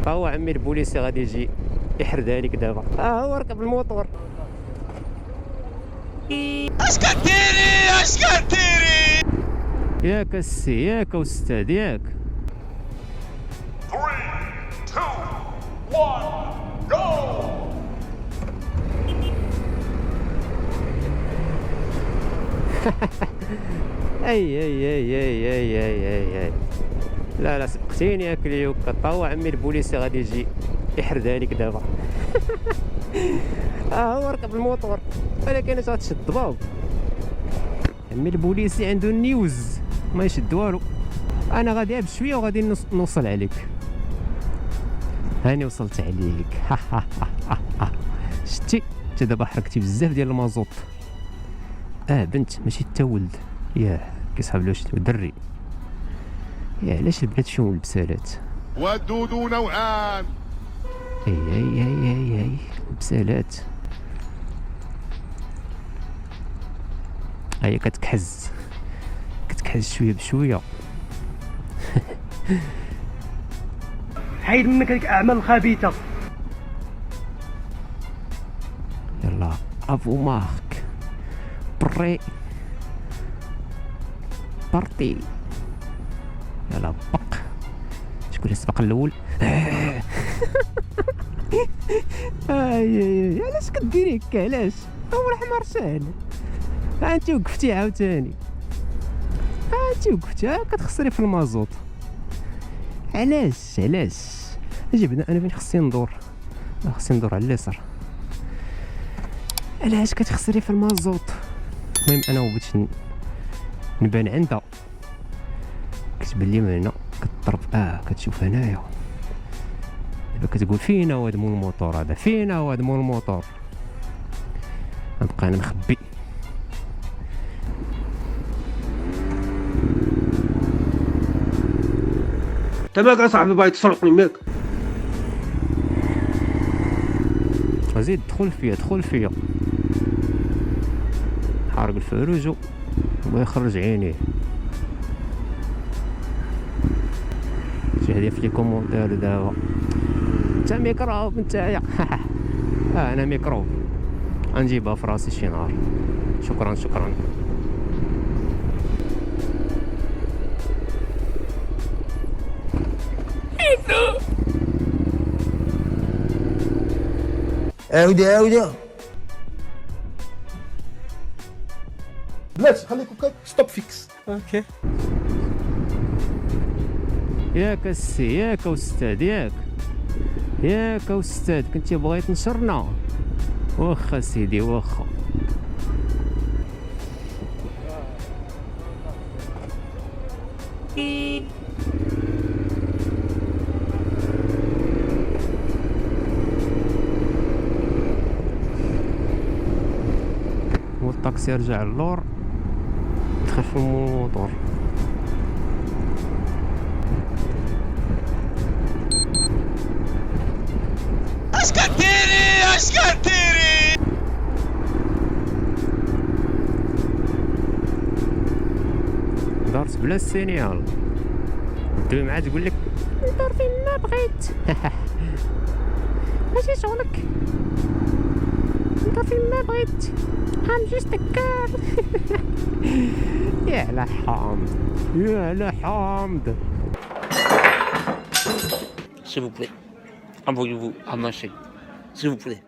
ها هو عمي البوليسي غادي يجي يحردها لك دابا. هو ركب الموطور. اش كديري اش كديري ياك السي ياك استاذ ياك. 3 2 1 جو. اي اي اي اي اي اي اي اي. لا لا سبقتيني يا كليوكا. هو عمي البوليسي غادي يجي يحردها لك دابا. هو ركب الموطور ولكن اش غتشد باب. عمي البوليسي عنده النيوز ما يشد والو. انا غادي بشويه وغادي نوصل عليك. هاني وصلت عليك. شتي انت دابا حركتي بزاف ديال المازوط. بنت ماشي تا ولد. ياه كيصحاب له شتي دري. يا علاش البنات شنو لبسالات؟ والدود نوعان. اي اي اي اي اي لبسالات. هي كتكحز شويه بشويه. حيد منك هذيك الاعمال الخبيثه. يلا افو مارك بري بارتي. يلا بق. شكون السباق الاول؟ اي علاش كديري هكا علاش؟ هو الحمار ساهل. انت وقفتي عاوتاني. انت وقفتي كتخسري في المازوط. علاش جبنا انا فين خصني ندور؟ خصني ندور على اليسار. علاش كتخسري في المازوط؟ المهم انا بغيت نبان عندها. كتبان لي من هنا كتضرب. كتشوف هنايا دابا كتقول فينا هاد مول الموطور هذا، فينا هاد مول الموطور. غنبقى انا مخبي. انت ماك اصاحبي باغي تسرقني ماك؟ زيد دخل فيا حارق الفاروج وبغا يخرج عينيه. شي هادي في لي كومونتير دابا. انت ميكروب نتايا. انا ميكروب غنجيبها في راسي شي نهار. شكرا. عاودي بلاتي خليكم ستوب فيكس. اوكي ياك السي ياك استاذ ياك استاذ. كنتي بغيت تنشرنا. واخا سيدي واخا. والطاكسي رجع اللور دخل في الموطور. اش كديري دارت بلا السينيال. دوي معاه تقول لك دار فين ما بغيت. ماشي شغلك. دار فين ما بغيت. جوست كار. يا لا حامد. S'il vous plaît, envoyez-vous à marcher. S'il vous plaît.